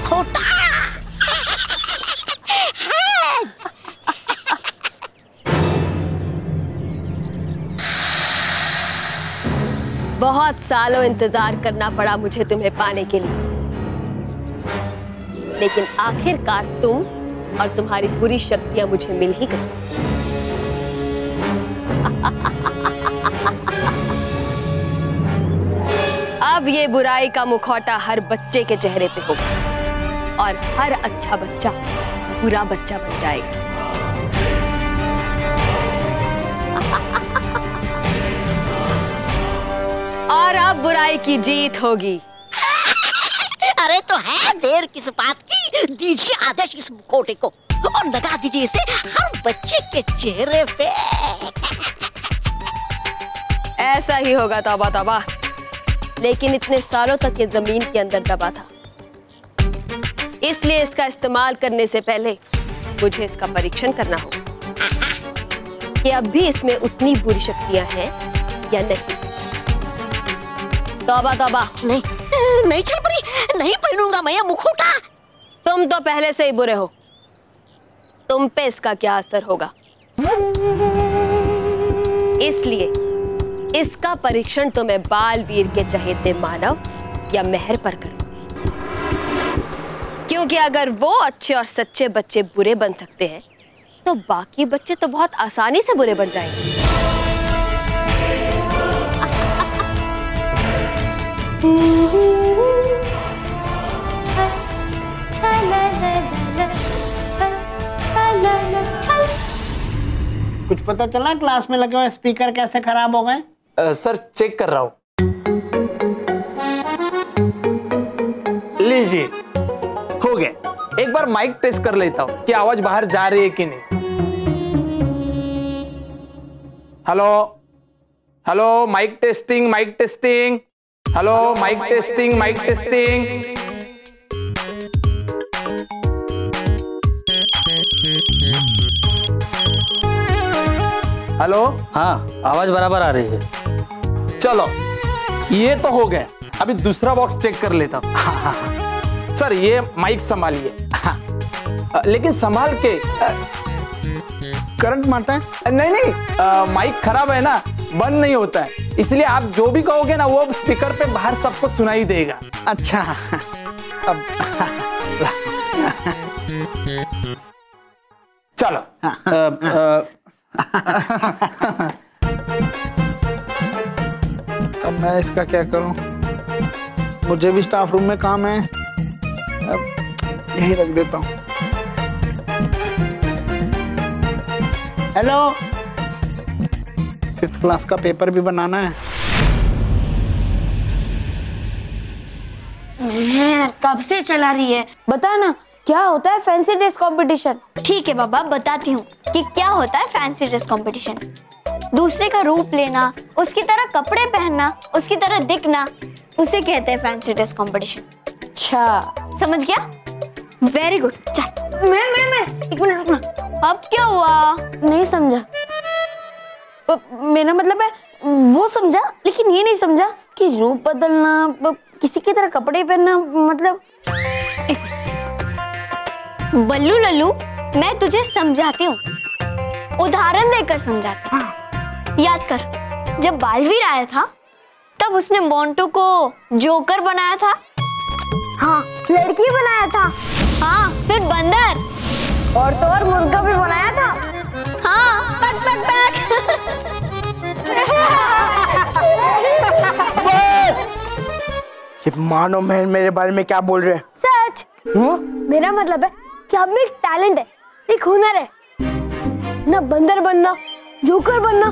मुखौटा। बहुत सालों इंतजार करना पड़ा मुझे तुम्हें पाने के लिए, लेकिन आखिरकार तुम और तुम्हारी बुरी शक्तियां मुझे मिल ही गई। अब ये बुराई का मुखौटा हर बच्चे के चेहरे पे होगा और हर अच्छा बच्चा बुरा बच्चा बन जाएगा। और अब बुराई की जीत होगी। अरे तो है देर किस बात की, दीजिए आदेश इस मुखौटे को और लगा दीजिए इसे हर बच्चे के चेहरे पे। ऐसा ही होगा, तौबा तौबा। लेकिन इतने सालों तक ये जमीन के अंदर दबा था, इसलिए इसका इस्तेमाल करने से पहले मुझे इसका परीक्षण करना होगा कि अब भी इसमें उतनी बुरी शक्तियां हैं या नहीं। तौबा तौबा। नहीं नहीं चल पड़ी, नहीं पहनूंगा मैं ये मुखौटा। तुम तो पहले से ही बुरे हो, तुम पे इसका क्या असर होगा। इसलिए इसका परीक्षण तो मैं बालवीर के चहेते मानव या मेहर पर करूं, क्योंकि अगर वो अच्छे और सच्चे बच्चे बुरे बन सकते हैं तो बाकी बच्चे तो बहुत आसानी से बुरे बन जाएंगे। कुछ पता चला क्लास में लगे हुए स्पीकर कैसे खराब हो गए? सर चेक कर रहा हूं। लीजिए, हो गए। एक बार माइक टेस्ट कर लेता हूं कि आवाज बाहर जा रही है कि नहीं। Hello hello, mic testing mic testing. Hello, mic testing mic testing. Hello, हाँ आवाज बराबर आ रही है। चलो ये तो हो गया, अभी दूसरा बॉक्स चेक कर लेता हूं। सर ये माइक संभालिए, लेकिन संभाल के। करंट मारता है? नहीं नहीं, माइक खराब है ना, बंद नहीं होता है, इसलिए आप जो भी कहोगे ना वो स्पीकर पे बाहर सबको सुनाई देगा। अच्छा अब चलो। अब मैं इसका क्या करूं? मुझे भी स्टाफ रूम में काम है, अब यही रख देता हूं। हेलो, 5th क्लास का पेपर भी बनाना है। कब से चला रही है, बता ना क्या होता है फैंसी ड्रेस कंपटीशन। ठीक है बाबा, बताती हूँ कि क्या होता है फैंसी ड्रेस कंपटीशन। दूसरे का रूप लेना, उसकी तरह कपड़े पहनना, उसकी तरह दिखना, उसे कहते हैं फैंसी ड्रेस कंपटीशन। अच्छा समझ गया? Very good. चल मैं एक मिनट रुकना। अब क्या हुआ? नहीं समझा। मेरा मतलब है वो समझा, लेकिन ये नहीं समझा कि रूप बदलना, किसी की तरह कपड़े पहनना, मतलब। बल्लू लल्लू, मैं तुझे समझाती हूँ, उदाहरण देकर समझाती हूँ। याद कर, जब बालवीर आया था तब उसने मोंटू को जोकर बनाया था। हाँ, लड़की बनाया था। हाँ, फिर बंदर और तो और मुर्गा भी बनाया था। हाँ, पक पक पक। बस! ये मानो महल मेरे बारे में क्या बोल रहे हैं? सच। मेरा मतलब है कि अब में एक टैलेंट है, एक हुनर है, ना बंदर बनना, जोकर बनना,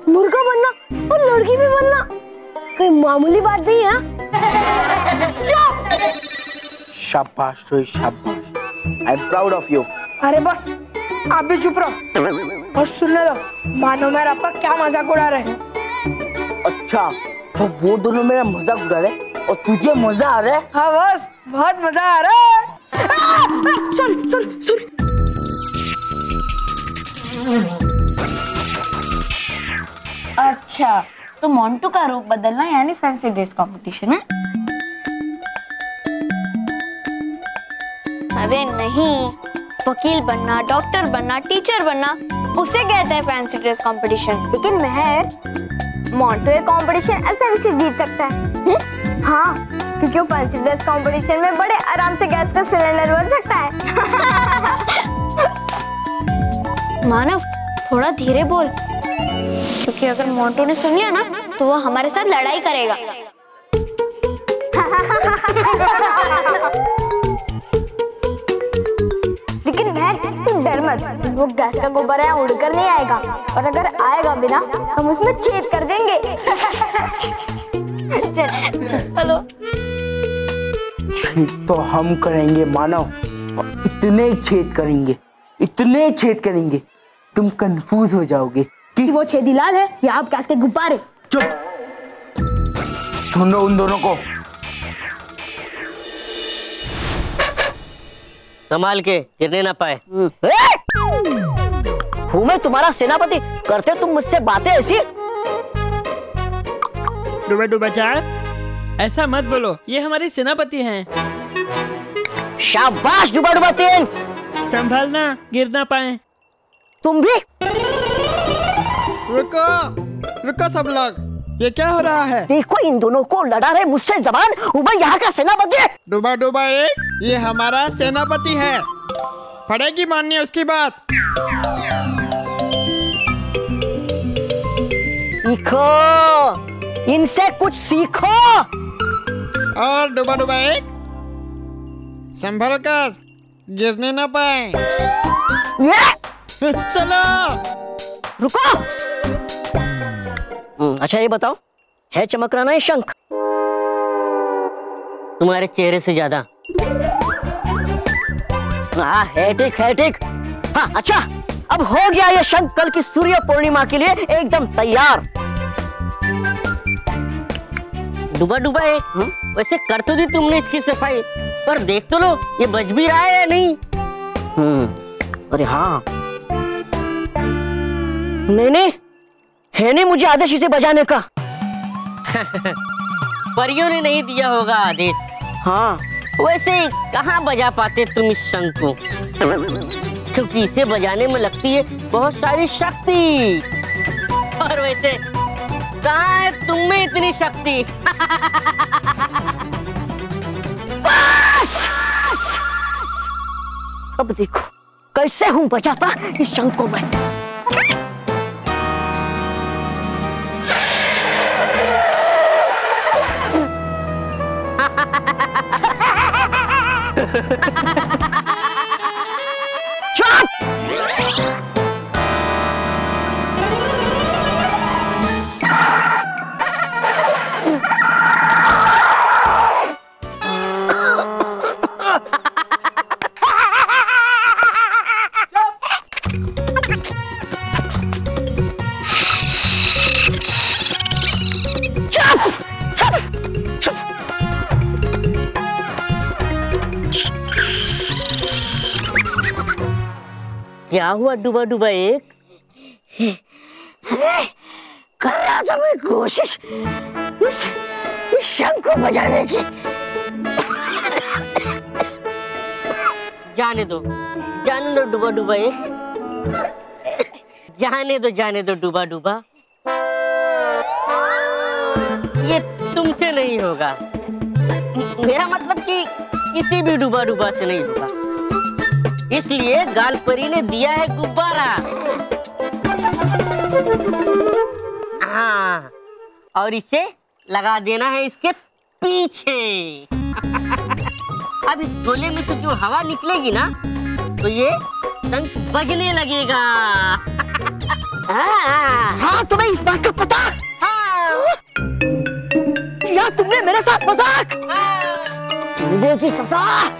मुर्गा बनना और लड़की भी बनना कोई मामूली बात नहीं है। शाबाश रोहित, शाबाश। I am proud of you. अरे बस, आप भी चुप रहो और सुनने दो, मानो मेरा आपका क्या मजाक उड़ा रहे हैं। अच्छा, तो वो दोनों मेरा मजाक उड़ा रहे और तुझे मजा आ रहा है? हाँ बस, बहुत मजा आ रहा है। Sorry sorry sorry. अच्छा, तो मोंटू का रूप बदलना यानी फैंसी ड्रेस कंपटीशन है। अरे नहीं, वकील बनना, डॉक्टर बनना, टीचर बनना, उसे कहते हैं फैंसी ड्रेस कंपटीशन। लेकिन मेहर, मोंटू ये कंपटीशन आसानी से जीत सकता है। हाँ, क्योंकि वो फैंसी ड्रेस कंपटीशन में बड़े आराम से गैस का सिलेंडर बन सकता है। मानव, थोड़ा धीरे बोल, क्योंकि अगर मोंटू ने सुन लिया ना तो वो हमारे साथ लड़ाई करेगा। लेकिन मेहर, तू डर मत, वो गैस का गोबर यहाँ उड़कर नहीं आएगा, और अगर आएगा भी ना हम उसमें छेद कर देंगे। चलो। छेद तो हम करेंगे मानव, इतने छेद करेंगे, इतने छेद करेंगे, तुम कंफ्यूज हो जाओगे कि वो छेदी लाल है या आप गैस के गुब्बारे। चुप, ढूंढो उन दोनों को। संभाल के, गिरने ना पाए। हूँ मैं तुम्हारा सेनापति, करते तुम मुझसे बातें ऐसी? डूबा डूबा चार, ऐसा मत बोलो, ये हमारे सेनापति हैं। शाबाश डूबा डूबा तीन। संभालना, गिर ना पाए। तुम भी रुको रुको सब लोग, ये क्या हो रहा है? देखो इन दोनों को लड़ा रहे मुझसे जबान। मैं यहाँ का सेनापति है। डूबा डूबा एक, ये हमारा सेनापति है, पड़ेगी माननी उसकी बात। सीखो, इनसे कुछ सीखो। और डूबा डूबा एक, संभल कर, गिरने ना पाए। चलो रुको। अच्छा ये बताओ, है चमक रहा ना ये शंख? तुम्हारे चेहरे से ज्यादा। हाँ है ठीक, है ठीक। हाँ अच्छा, अब हो गया ये शंख कल की सूर्य पूर्णिमा के लिए एकदम तैयार। डूबा डूबा एक, वैसे कर तो दी तुमने इसकी सफाई, पर देख तो लो ये बज भी रहा है या नहीं। अरे हाँ, नहीं है नहीं मुझे आदेश इसे बजाने का। परियों ने नहीं दिया होगा आदेश। हाँ वैसे कहाँ बजा पाते तुम इस शंख को, क्योंकि इसे बजाने में लगती है बहुत सारी शक्ति, और वैसे कहाँ है तुम में इतनी शक्ति। अब देखो कैसे हूँ बजाता इस शंख को मैं। क्या हुआ डूबा डूबा एक? कर रहा था मैं कोशिश इस शंख को बजाने की। जाने दो डूबा डूबा एक, जाने दो डूबा डूबा, ये तुमसे नहीं होगा। मेरा मतलब कि किसी भी डूबा डूबा से नहीं होगा, इसलिए गालपरी ने दिया है गुब्बारा। हाँ, और इसे लगा देना है इसके पीछे। अब इस गोले में से जो हवा निकलेगी ना, तो ये शंख बजने लगेगा। हाँ तुम्हें इस बात का पता? हाँ। या तुमने मेरे साथ मजाक? तुमने की सजा।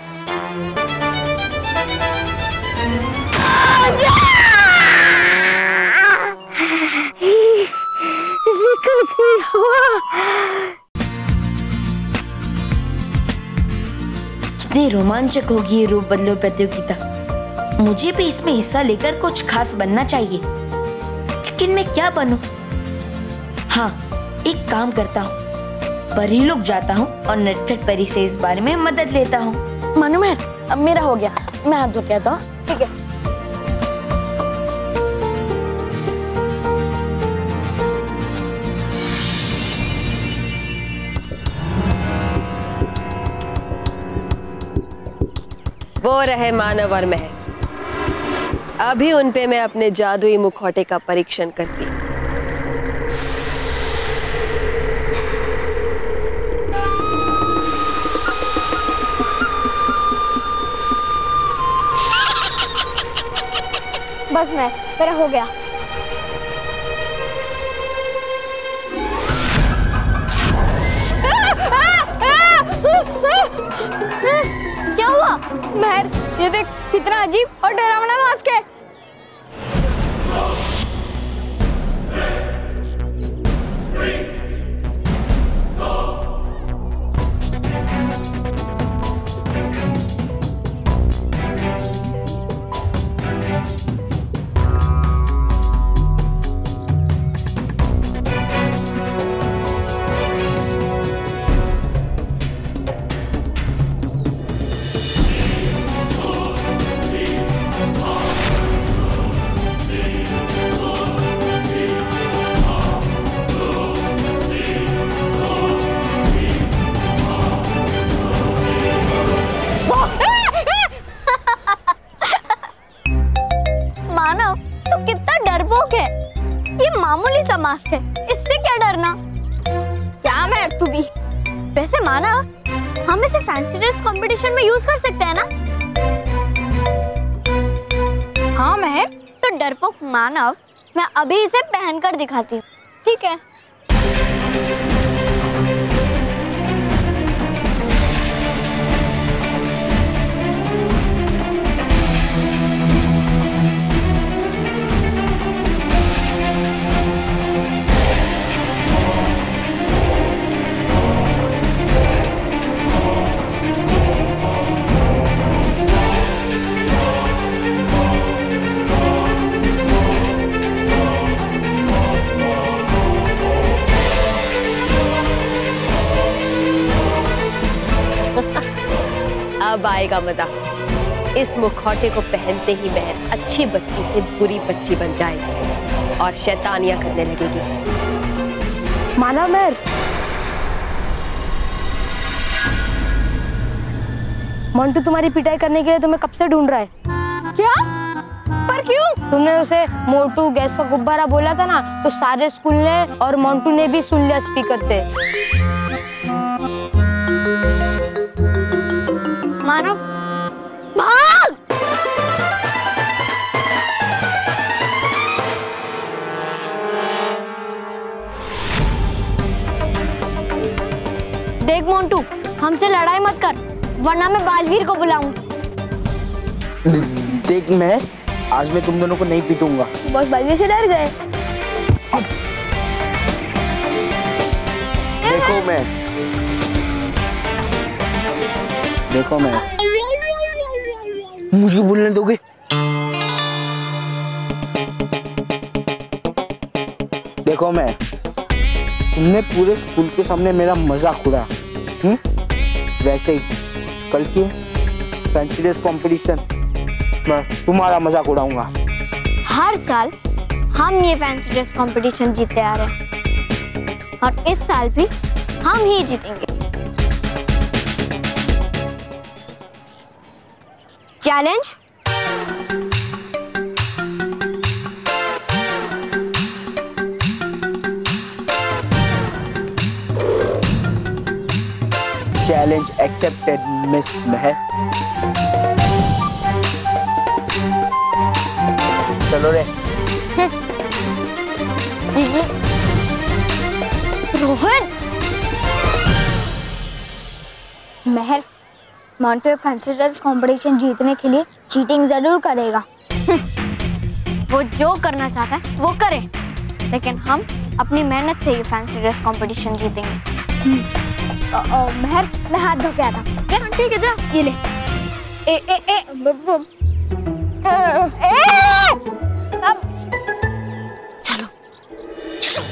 निकल गई हवा। कितनी रोमांचक होगी ये रूप बदलो प्रतियोगिता। मुझे भी इसमें हिस्सा लेकर कुछ खास बनना चाहिए, लेकिन मैं क्या बनूं? हाँ, एक काम करता हूँ, परी लोग जाता हूँ और नटखट परी से इस बारे में मदद लेता हूँ। मानो मैं अब मेरा हो गया, मैं हाथ धो के आता हूँ। ठीक है। वो रहे मानव और महर। अभी उन पे मैं अपने जादुई मुखौटे का परीक्षण करती हूँ। बस मेरा हो गया। क्या हुआ? महर, ये देख कितना अजीब और डरावना मास्क है। मास्क है, इससे क्या डरना? क्या मैं तू भी? वैसे माना हम इसे फैंसी ड्रेस कंपटीशन में यूज कर सकते हैं ना? हाँ महर, तो डरपोक मानव, मैं अभी इसे पहनकर दिखाती हूँ, ठीक है? अब आएगा मजा। इस मुखौटे को पहनते ही महर अच्छी बच्ची से बुरी बच्ची बन जाएगी और शैतानियां करने लगेगी। माना महर, मंटू तुम्हारी पिटाई करने के लिए तुम्हें कब से ढूंढ रहा है। क्या? पर क्यों? तुमने उसे मोटू गैस का गुब्बारा बोला था ना, तो सारे स्कूल ने और मंटू ने भी सुन लिया स्पीकर से। मानव, भाग! देख मोंटू, हमसे लड़ाई मत कर, वरना मैं बालवीर को बुलाऊंगी। देख मैं आज मैं तुम दोनों को नहीं पीटूंगा। बस बालवीर से डर गए। देखो मैं मुझे बोलने दोगे? देखो मैं, तुमने पूरे स्कूल के सामने मेरा मजाक उड़ाया, वैसे ही कल की फैंसी ड्रेस कंपटीशन मैं तुम्हारा मजाक उड़ाऊंगा। हर साल हम ये फैंसी ड्रेस कंपटीशन जीतते आ रहे हैं और इस साल भी हम ही जीतेंगे। चैलेंज? चैलेंज एक्सेप्टेड मिस महर। चलो रे। रोहन, महर, मंटू फैंसी ड्रेस कंपटीशन जीतने के लिए चीटिंग जरूर करेगा। वो जो करना चाहता है वो करे, लेकिन हम अपनी मेहनत से ये फैंसी ड्रेस कंपटीशन जीतेंगे। महर, मैं हाथ धो के आता हूँ। ठीक है, जा ये ले। चलो चलो।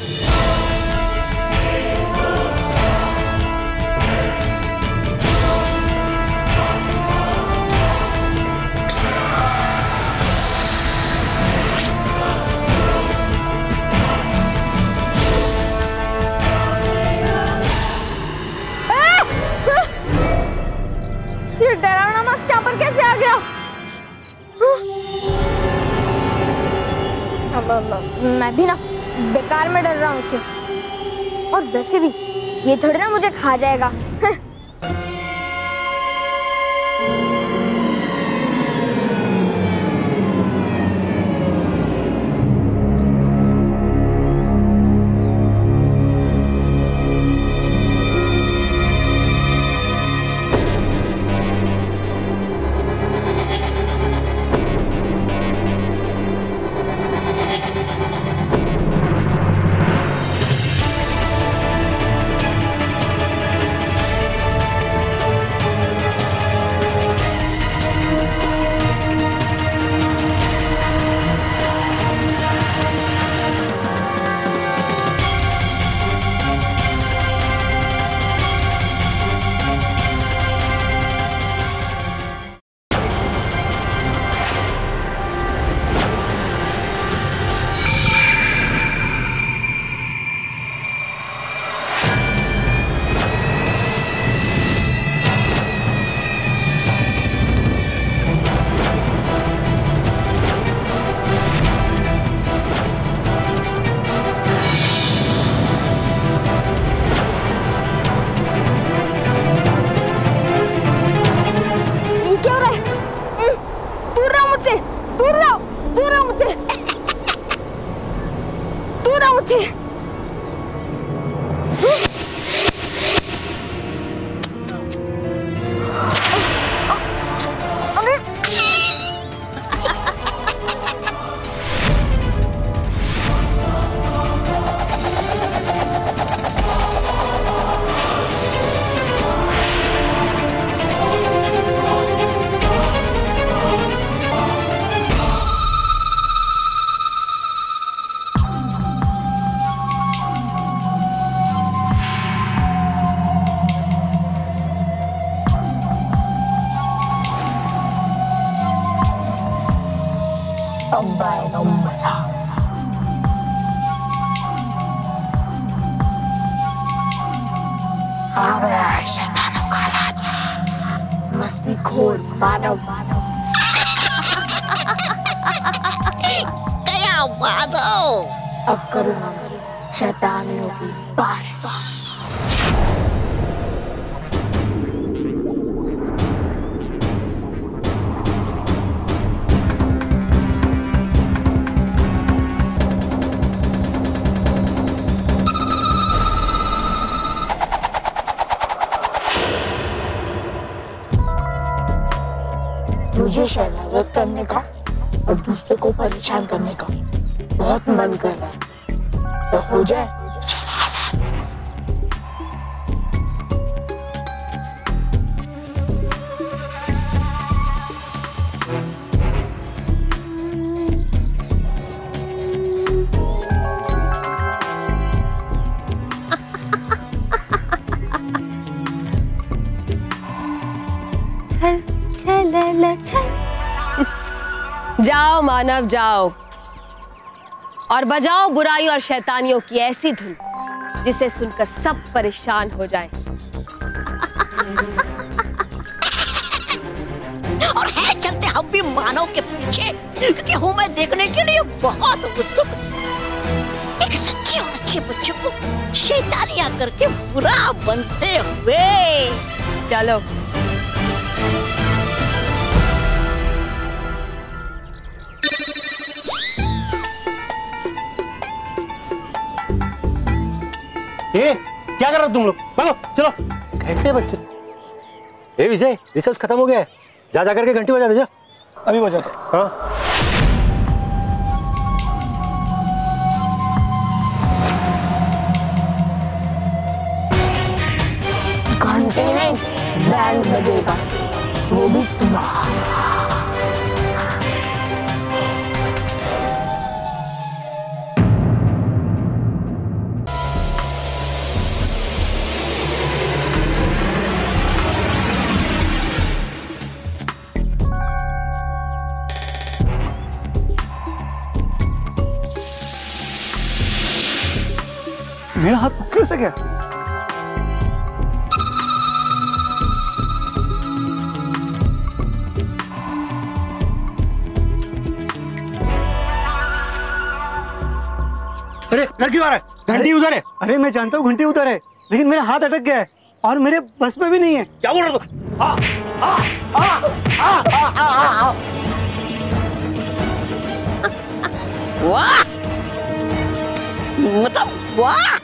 मैं भी ना बेकार में डर रहा हूँ उससे। और वैसे भी ये थोड़ी ना मुझे खा जाएगा। आ गया है शैतानों का राजा, मस्ती खोर मानव। क्या मानव? अब करूंगा शैतानियों की बारिश। मुझे शरारत करने का और दूसरे को परेशान करने का बहुत मन कर रहा है, तो हो जाए। जाओ मानव जाओ और बजाओ बुराई और शैतानियों की ऐसी धुन जिसे सुनकर सब परेशान हो जाए। और है चलते हम भी मानव के पीछे, क्योंकि हूँ मैं देखने के लिए बहुत उत्सुक एक सच्चे और अच्छे बच्चे को शैतानियां करके बुरा बनते हुए। चलो क्या कर रहे हो तुम लोग? भागो चलो। कैसे बच्चे? ए विजय, रिसर्च खत्म हो गया है, जा जाकर के घंटी बजा दे। जा अभी बजाता। हाँ घंटे नहीं, बैंड बजेगा, वो भी तुम्हारा। मेरा हाथ कैसे गया? घर क्यों आ रहा है? घंटी उधर है। अरे मैं जानता हूँ घंटी उधर है, लेकिन मेरा हाथ अटक गया है और मेरे बस में भी नहीं है। क्या बोल रहा तू? वाह, मतलब वाह,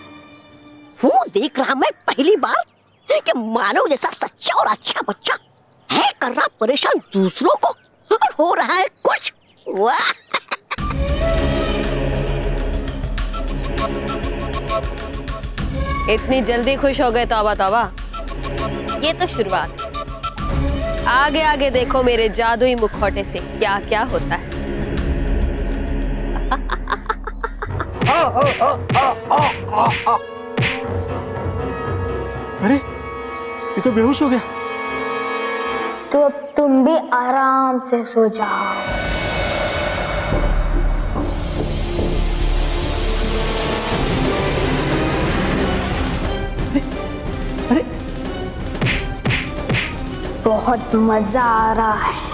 वो देख रहा मैं पहली बार कि मानव जैसा सच्चा और अच्छा बच्चा है कर रहा परेशान दूसरों को और हो रहा है कुछ। वाह, इतनी जल्दी खुश हो गए तौबा तौबा, ये तो शुरुआत है। आगे आगे देखो मेरे जादुई मुखौटे से क्या क्या होता है। अरे ये तो बेहोश हो गया। तो अब तुम भी आराम से सो जाओ। अरे बहुत मजा आ रहा है।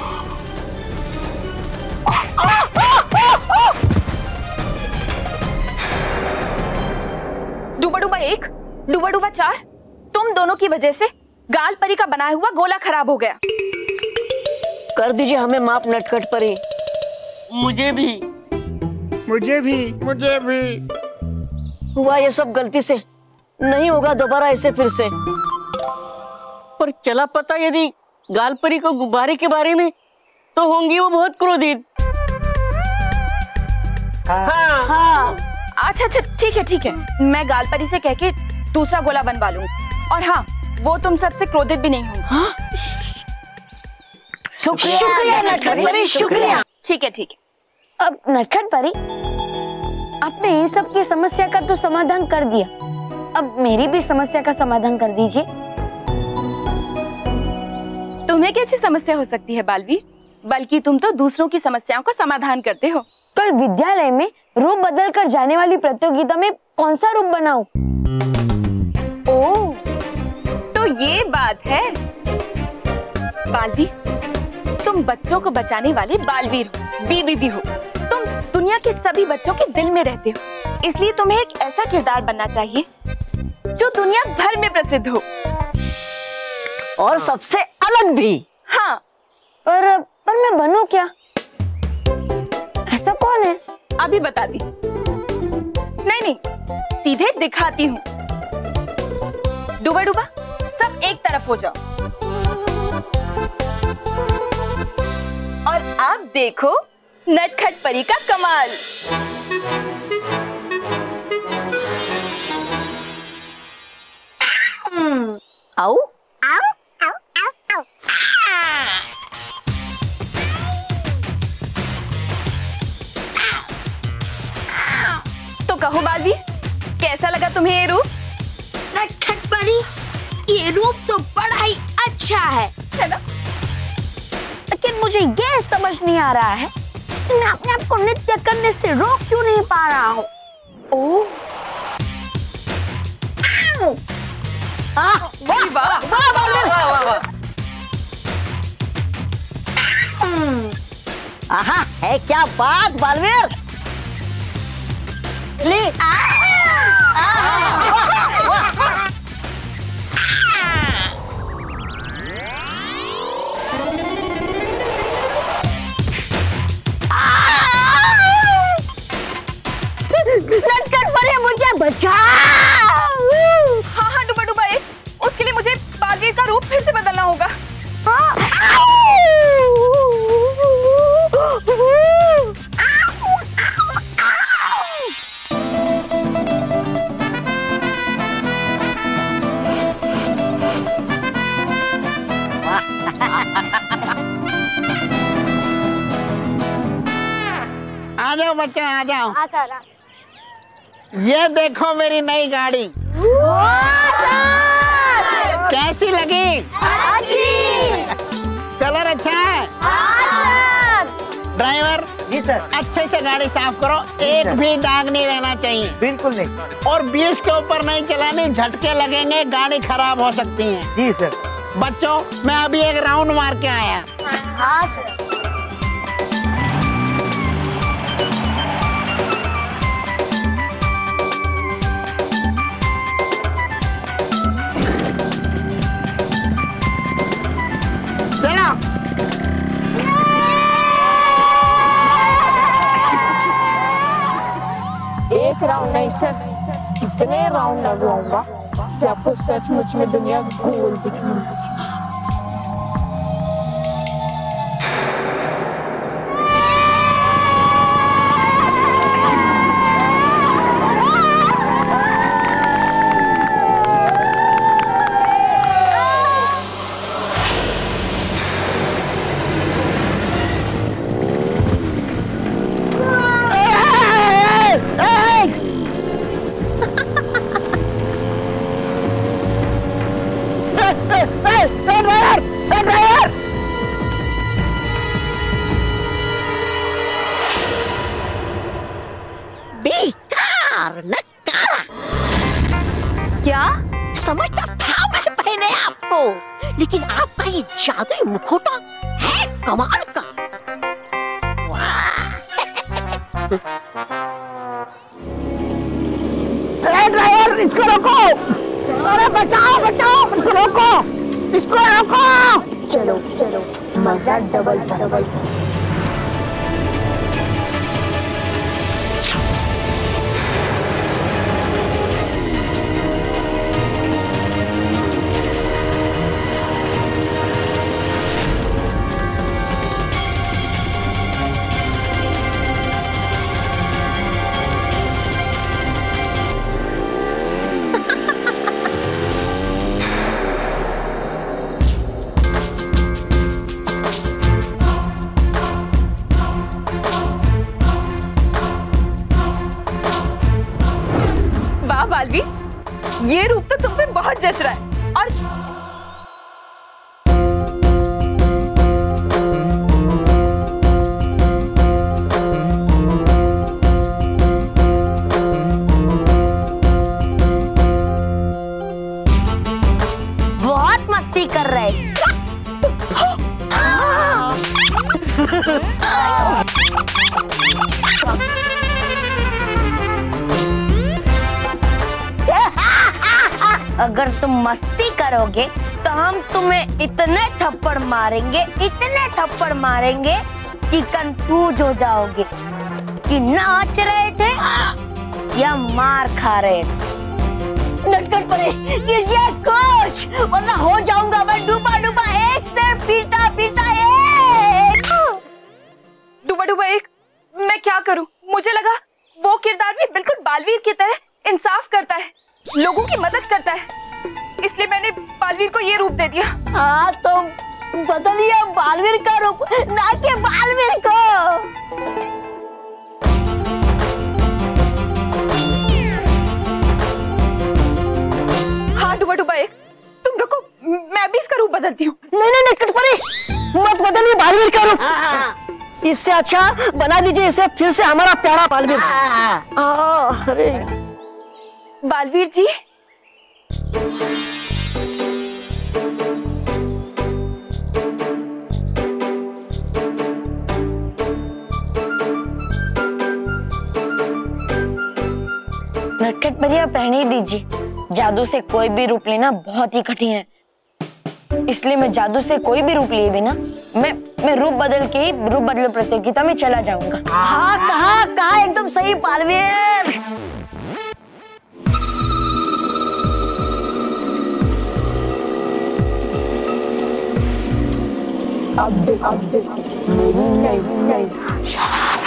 डूबा डूबा 1, डूबा डूबा 4, तुम दोनों की वजह से गाल परी का बनाया हुआ गोला खराब हो गया। कर दीजिए हमें माफ नटखट परी। मुझे भी, मुझे भी, मुझे भी। हुआ ये सब गलती से, नहीं होगा दोबारा ऐसे फिर से। पर चला पता यदि गाल परी को गुब्बारे के बारे में, तो होंगी वो बहुत क्रोधित। हाँ हाँ, अच्छा अच्छा ठीक है, मैं गाल परी से कह के दूसरा गोला बनवा लूंगी। और हाँ, वो तुम सबसे क्रोधित भी नहीं होंगी। हाँ? शुक्रिया नटखट परी, शुक्रिया। ठीक है। अब नटखट परी, आपने इन सब की समस्या का तो समाधान कर दिया, अब मेरी भी समस्या का समाधान कर दीजिए। तुम्हें कैसी समस्या हो सकती है बालवीर? बल्कि तुम तो दूसरों की समस्याओं का समाधान करते हो। कल विद्यालय में रूप बदल कर जाने वाली प्रतियोगिता में कौन सा रूप बनाऊं? ओह, तो ये बात है। बालवीर, तुम बच्चों को बचाने वाले बालवीर हो, बीबी भी हो। तुम दुनिया के सभी बच्चों के दिल में रहते हो, इसलिए तुम्हें एक ऐसा किरदार बनना चाहिए जो दुनिया भर में प्रसिद्ध हो और सबसे अलग भी। हाँ, पर मैं बनूं क्या? ऐसा कौन है? अभी बता दी। नहीं, सीधे दिखाती हूँ। डूबा डूबा, सब एक तरफ हो जाओ। और अब देखो नटखट परी का कमाल। आओ तो कहो बालवीर, कैसा लगा तुम्हें ये रूप? नटखट परी, ये रूप तो बड़ा ही अच्छा है ना? लेकिन मुझे ये समझ नहीं आ रहा है कि मैं अपने आप को नृत्य करने से रोक क्यों नहीं पा रहा हूँ। ओह, आहा, है क्या बात बालवीर। नटखट परी, मुझे बचा। हाँ डूबा डूबा 1, उसके लिए मुझे बालवीर का रूप फिर से बदलना होगा। आ जाओ बच्चों, आ जाओ। ये देखो मेरी नई गाड़ी, कैसी लगी? कलर अच्छा है? ड्राइवर जी सर। अच्छे से गाड़ी साफ करो, एक भी दाग नहीं रहना चाहिए। बिल्कुल नहीं। और 20 के ऊपर नहीं चलानी, झटके लगेंगे, गाड़ी खराब हो सकती है। जी सर। बच्चों, मैं अभी एक राउंड मार के आया। हाँ सर। सर इतने राउंड लगाऊंगा कि आपको सचमुच में दुनिया गोल दिखने लगेगी। बेकार नकारा। क्या समझता था मैं पहले आपको, लेकिन आपका ये जादुई मुखौटा है कमाल का। अरे ड्राइवर इसको रोको, अरे बचाओ बचाओ, इसको रोको, इसको रोको। चलो चलो मजा डबल डबल। बालवीर, ये रूप तो तुम पे बहुत जच रहा है। और बहुत मस्ती कर रहे। अगर तुम मस्ती करोगे तो हम तुम्हें इतने थप्पड़ मारेंगे, इतने थप्पड़ मारेंगे कि कंफ्यूज हो जाओगे कि नाच रहे थे या मार खा रहे थे। लटकट पड़े ये कोच, वरना हो जाऊंगा मैं डूबा डूबा। एक से पीटा पीटा एक। डूबा डूबा एक। मैं क्या करूं? मुझे लगा वो किरदार भी बिल्कुल बालवीर की तरह इंसाफ करता है, लोगों की मदद करता है, इसलिए मैंने बालवीर को ये रूप दे दिया। हाँ तो बदलिए बालवीर का रूप, ना कि बालवीर को। हाँ डूबा डूबा एक, तुम रुको, मैं भी इसका रूप बदलती हूँ। नहीं नहीं नहीं कटपरी, मत बदलिए बालवीर का रूप। इससे अच्छा बना दीजिए इसे फिर से हमारा प्यारा बालवीर। अरे बालवीर जी, नटखट परिया पहने दीजिए। जादू से कोई भी रूप लेना बहुत ही कठिन है, इसलिए मैं जादू से कोई भी रूप लिए बिना मैं रूप बदल के ही रूप बदलो प्रतियोगिता में चला जाऊंगा। हाँ कहा एकदम सही बालवीर। अब देख मेरी नई शरारत।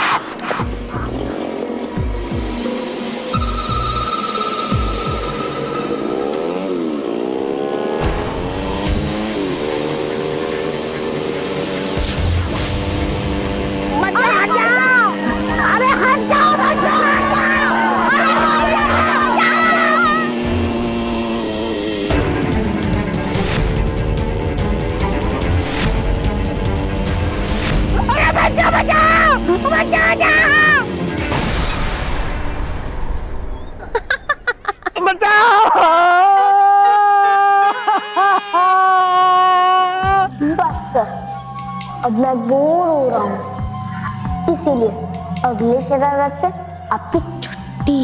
अरे हट जाओ, हट जाओ, बस अब मैं बोर हो रहा हूँ, इसीलिए अगले शरारत से आपकी छुट्टी।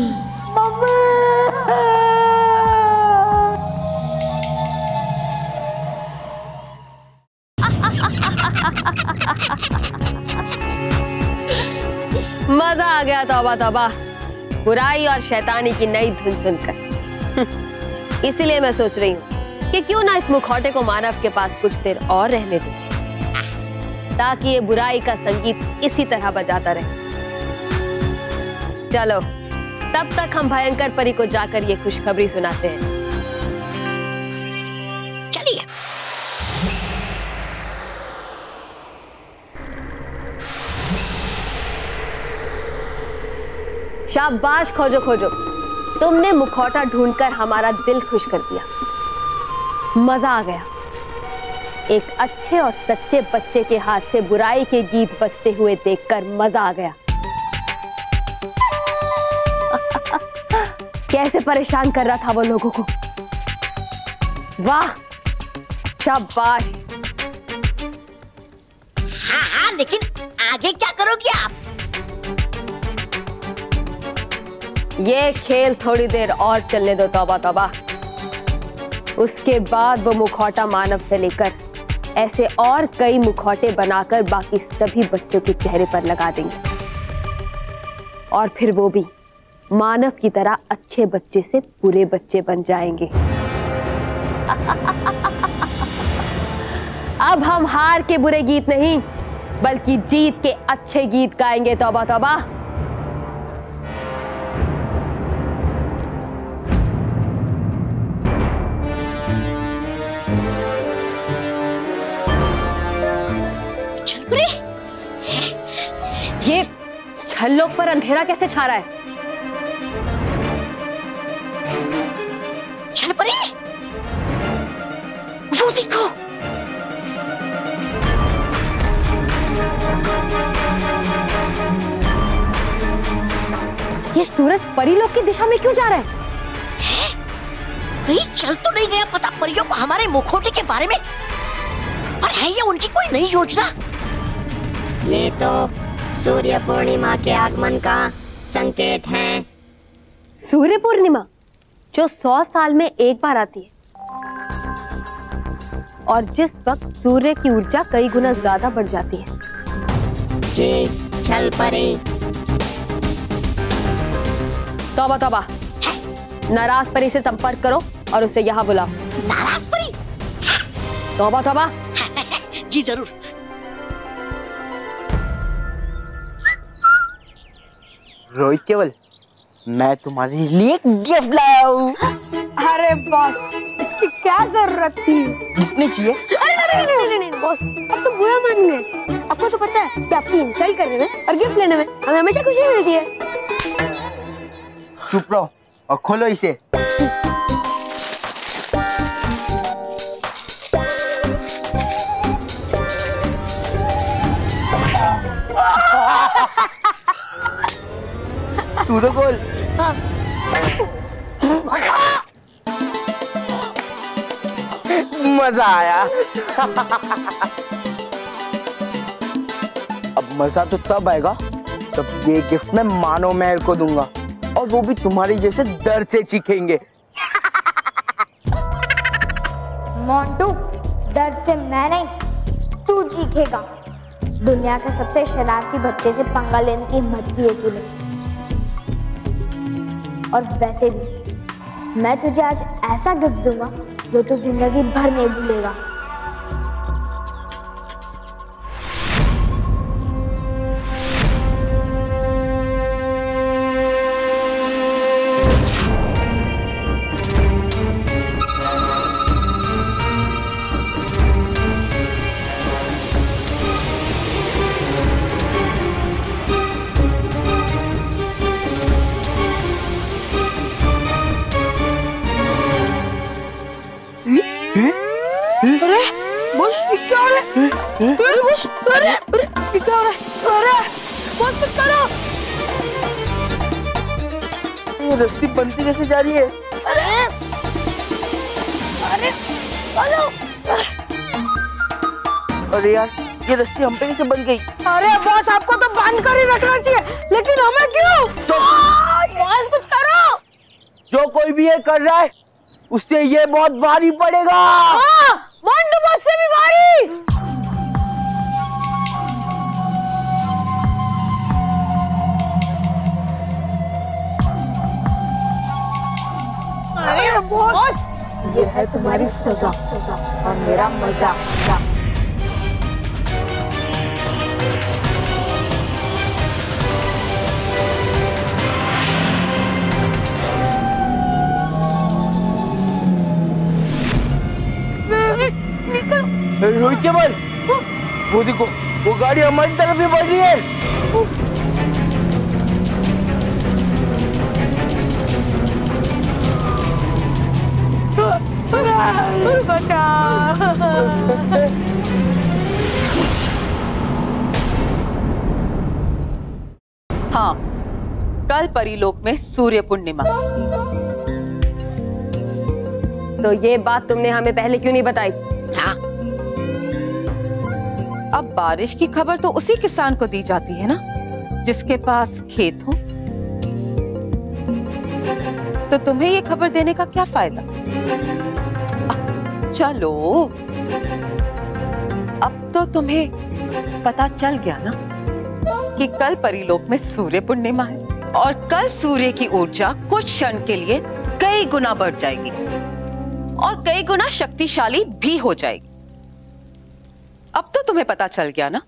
मजा आ गया। तौबा तौबा, बुराई और शैतानी की नई धुन सुनकर। इसीलिए मैं सोच रही हूँ कि क्यों ना इस मुखौटे को मानव के पास कुछ देर और रहने दूं, ताकि ये बुराई का संगीत इसी तरह बजाता रहे। चलो तब तक हम भयंकर परी को जाकर ये खुशखबरी सुनाते हैं। चलिए। शाबाश खोजो खोजो, तुमने मुखौटा ढूंढकर हमारा दिल खुश कर दिया। मजा आ गया। एक अच्छे और सच्चे बच्चे के हाथ से बुराई के गीत बजते हुए देखकर मजा आ गया। कैसे परेशान कर रहा था वो लोगों को। वाह, शाबाश। हाँ, लेकिन आगे क्या करोगे आप? ये खेल थोड़ी देर और चलने दो तौबा तौबा। उसके बाद वो मुखौटा मानव से लेकर ऐसे और कई मुखौटे बनाकर बाकी सभी बच्चों के चेहरे पर लगा देंगे, और फिर वो भी मानव की तरह अच्छे बच्चे से बुरे बच्चे बन जाएंगे। अब हम हार के बुरे गीत नहीं, बल्कि जीत के अच्छे गीत गाएंगे। तौबा तौबा। ये छल्लों पर अंधेरा कैसे छा रहा है? चल परी, वो देखो। ये सूरज परी लोग की दिशा में क्यों जा रहा है? कहीं चल तो नहीं गया पता परियों को हमारे मुखौटे के बारे में? और है ये उनकी कोई नई योजना? ये तो सूर्य पूर्णिमा के आगमन का संकेत है। सूर्य पूर्णिमा जो 100 साल में एक बार आती है, और जिस वक्त सूर्य की ऊर्जा कई गुना ज्यादा बढ़ जाती है। जी छल परी। तौबा तौबा, नाराज परी से संपर्क करो और उसे यहाँ बुलाओ। नाराज परी? तौबा तौबा। जी जरूर। रोहित केवल, मैं तुम्हारे लिए गिफ्ट लाया हूँ। अरे बॉस, इसकी क्या जरूरत थी? गिफ्ट नहीं चाहिए? नहीं बॉस, अब तो बुरा मान गए। आपको तो पता है कि आपकी इंसल्ट करने में और गिफ्ट लेने में हमें हमेशा खुशी मिलती है। चुप रहो और खोलो इसे। तू तो खोल। मजा आया। अब मजा तो तब आएगा जब ये गिफ्ट मैं मानो महर को दूंगा, और वो भी तुम्हारे जैसे डर से चीखेंगे। मोंटू, डर से मैं नहीं, तू चीखेगा। दुनिया के सबसे शरारती बच्चे से पंगा लेने की हिम्मत भी है तूने। और वैसे भी मैं तुझे आज ऐसा गिफ्ट दूंगा जो तू जिंदगी भर नहीं भूलेगा। अरे बॉस, क्या हो रहा है? अरे बॉस, अरे क्या हो रहा है? अरे बॉस, कुछ करो। ये रस्सी बनती कैसे जा रही है? अरे चलो। अरे यार, ये रस्सी हम पे कैसे बन गई? अरे बॉस, आपको तो बांध कर ही रखना चाहिए, लेकिन हमें क्यों? बॉस कुछ करो। जो कोई भी ये कर रहा है उससे ये बहुत भारी पड़ेगा। हाँ, मोंटू बॉस से भी भारी। है तुम्हारी सजा और मेरा मजा। रोहित के बल, वो देखो, वो गाड़ी हमारी तरफ ही बढ़ रही है। हाँ, कल परीलोक में सूर्य पूर्णिमा। तो ये बात तुमने हमें पहले क्यों नहीं बताई? हाँ। अब बारिश की खबर तो उसी किसान को दी जाती है ना, जिसके पास खेत हो। तो तुम्हें ये खबर देने का क्या फायदा? चलो, अब तो तुम्हें पता चल गया ना कि कल परीलोक में सूर्य पूर्णिमा है और कल सूर्य की ऊर्जा कुछ क्षण के लिए कई गुना बढ़ जाएगी और कई गुना शक्तिशाली भी हो जाएगी। अब तो तुम्हें पता चल गया ना।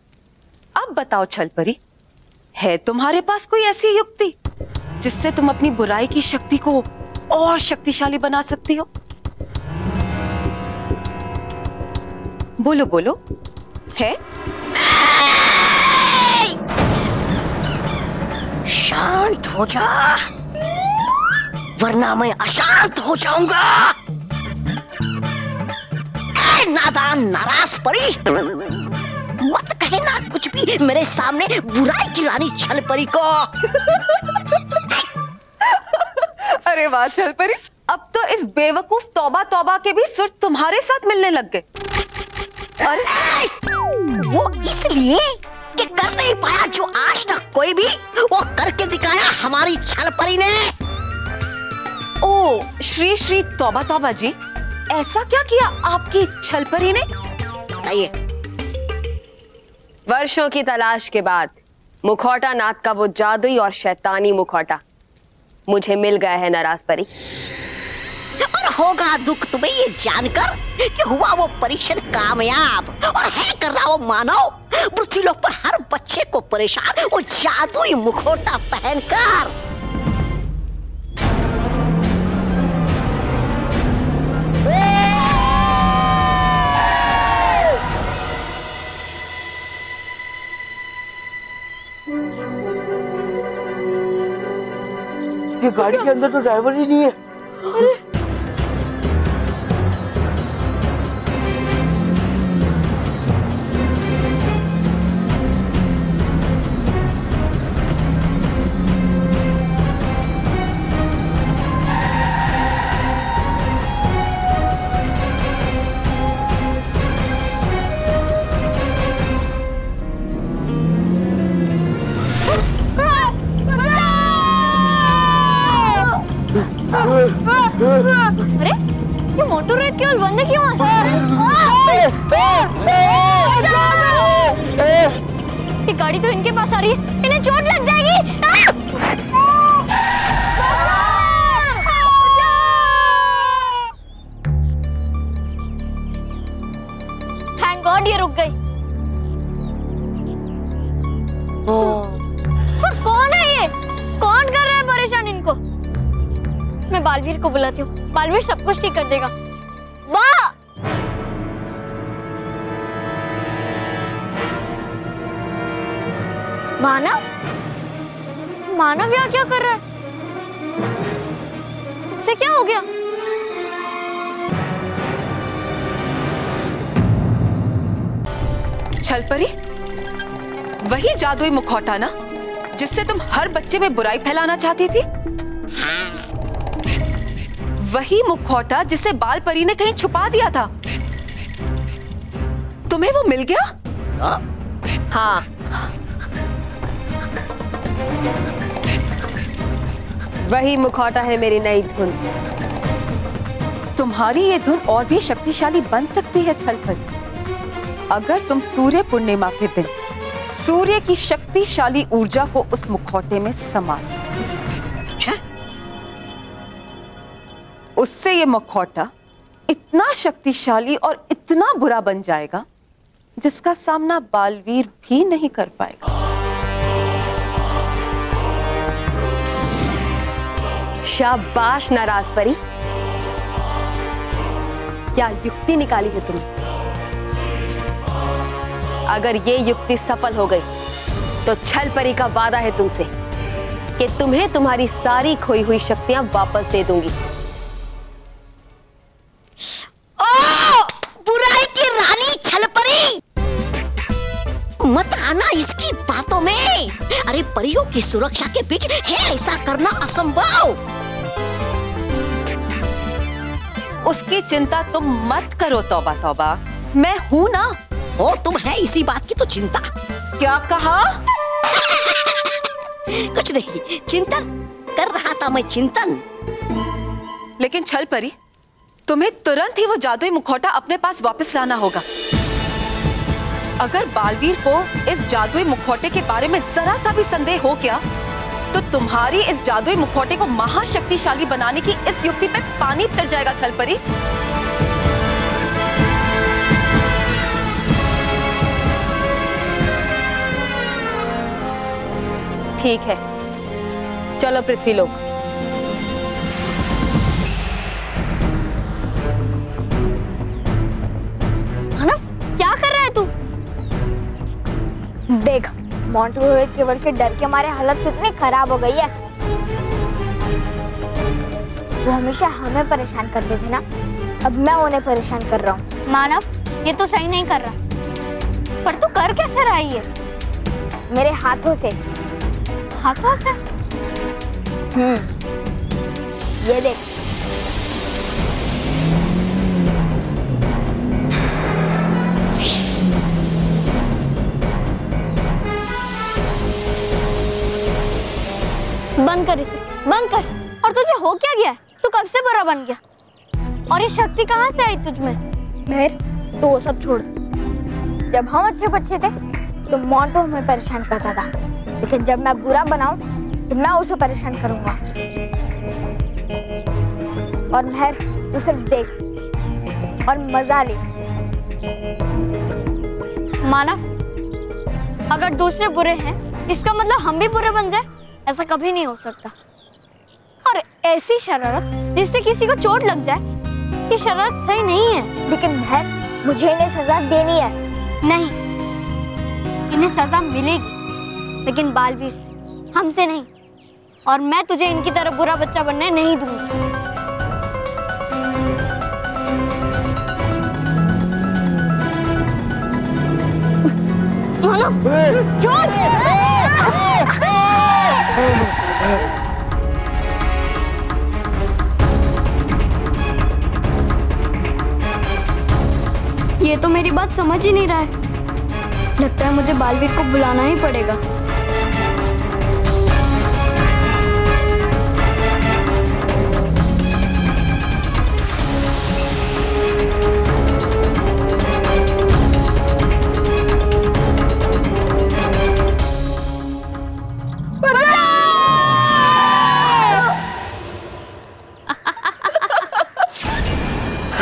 अब बताओ छलपरी, है तुम्हारे पास कोई ऐसी युक्ति जिससे तुम अपनी बुराई की शक्ति को और शक्तिशाली बना सकती हो? बोलो बोलो, है? शांत हो जा, वरना मैं अशांत हो जाऊंगा। ऐ नादान नाराज परी, मत कहना कुछ भी मेरे सामने बुराई की रानी छलपरी को। अरे वाह छलपरी, अब तो इस बेवकूफ तौबा तौबा के भी सुर तुम्हारे साथ मिलने लग गए। अरे वो इसलिए कि कर नहीं पाया जो आज तक कोई भी, वो करके दिखाया हमारी छलपरी ने। ओ श्री श्री तौबा तौबा जी, ऐसा क्या किया आपकी छलपरी ने? बताइए। वर्षों की तलाश के बाद मुखौटा नाथ का वो जादुई और शैतानी मुखौटा मुझे मिल गया है नाराज परी। और होगा दुख तुम्हें ये जानकर कि हुआ वो परीक्षण कामयाब और है कर रहा वो मानव पृथ्वीलोक पर हर बच्चे को परेशान वो जादुई मुखौटा पहनकर। ये गाड़ी के अंदर तो ड्राइवर ही नहीं है। अरे ये मोटर रेड केवल बंद क्यों है? ये गाड़ी तो इनके पास आ रही है, इन्हें चोट लग जाएगी। थैंक गॉड ये रुक गई। पर कौन है ये? कौन कर रहा है परेशान इनको? मैं बालवीर को बुलाती हूँ, बालवीर सब कुछ ठीक कर देगा। वाह! मानव? मानव यहाँ क्या कर रहा है? इससे क्या हो गया? छलपरी, वही जादुई मुखौटा ना जिससे तुम हर बच्चे में बुराई फैलाना चाहती थी? वही मुखौटा जिसे बाल परी ने कहीं छुपा दिया था, तुम्हें वो मिल गया? हाँ। वही मुखौटा है मेरी नई धुन। तुम्हारी ये धुन और भी शक्तिशाली बन सकती है छलपरी, अगर तुम सूर्य पूर्णिमा के दिन सूर्य की शक्तिशाली ऊर्जा को उस मुखौटे में समा लो। उससे ये मुखौटा इतना शक्तिशाली और इतना बुरा बन जाएगा जिसका सामना बालवीर भी नहीं कर पाएगा। शाबाश नाराज परी, क्या युक्ति निकाली है तुमने। अगर ये युक्ति सफल हो गई तो छल परी का वादा है तुमसे कि तुम्हें तुम्हारी सारी खोई हुई शक्तियां वापस दे दूंगी। ओ, बुराई की रानी छल परी, मत आना इसकी बातों में। अरे परियों की सुरक्षा के बीच है ऐसा करना असंभव। उसकी चिंता तुम मत करो तौबा तौबा, मैं हूं ना। ओ तुम है इसी बात की तो चिंता। क्या कहा? कुछ नहीं, चिंतन कर रहा था मैं, चिंतन। लेकिन छल परी, तुम्हें तुरंत ही वो जादुई मुखौटा अपने पास वापस लाना होगा। अगर बालवीर को इस जादुई मुखौटे के बारे में जरा सा भी संदेह हो गया तो तुम्हारी इस जादुई मुखौटे को महाशक्तिशाली बनाने की इस युक्ति पे पानी फिर जाएगा छल परी। ठीक है, चलो पृथ्वीलोक। मानव, क्या कर रहा है तू? देख, मोंटू रोहित केवल के डर के मारे हालत कितनी खराब हो गई है। वो हमेशा हमें परेशान करते थे ना, अब मैं उन्हें परेशान कर रहा हूँ। मानव, ये तो सही नहीं कर रहा। पर तू कर कैसे रहा है ये? मेरे हाथों से। हाथों से? ये देख। बंद कर इसे, बंद कर। और तुझे हो क्या गया? तू कब से बड़ा बन गया? और ये शक्ति कहाँ से आई तुझ में? मेहर, तो वो सब छोड़। जब हम अच्छे बच्चे थे तो मोंटू हमें परेशान करता था, लेकिन जब मैं बुरा बनाऊं तो मैं उसे परेशान करूंगा। और मेहर, तू सिर्फ देख और मजा ले। मानव, अगर दूसरे बुरे हैं इसका मतलब हम भी बुरे बन जाए? ऐसा कभी नहीं हो सकता। और ऐसी शरारत जिससे किसी को चोट लग जाए, ये शरारत सही नहीं है। लेकिन मेहर, मुझे इन्हें सजा देनी है। नहीं, इन्हें सजा मिलेगी, लेकिन बालवीर से, हमसे नहीं। और मैं तुझे इनकी तरह बुरा बच्चा बनने नहीं दूंगी। ये तो मेरी बात समझ ही नहीं रहा है। लगता है मुझे बालवीर को बुलाना ही पड़ेगा।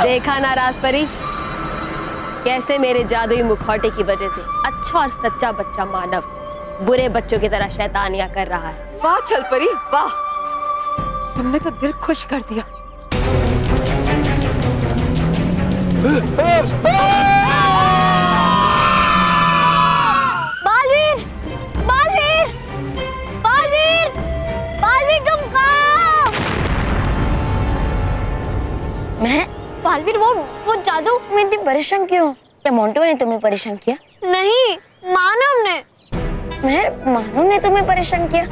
देखा ना राजपरी, कैसे मेरे जादुई मुखौटे की वजह से अच्छा और सच्चा बच्चा मानव बुरे बच्चों की तरह शैतानियां कर रहा है। वाह छल परी, वाह, तुमने तो दिल खुश कर दिया। बालवीर, बालवीर, बालवीर, बालवीर, तुम कहाँ? मैं बालवीर, वो जादू में इतनी परेशान क्यों? क्या मोंटू ने तुम्हें परेशान किया? नहीं, मानव ने। मेहर, मानव ने तुम्हें परेशान किया?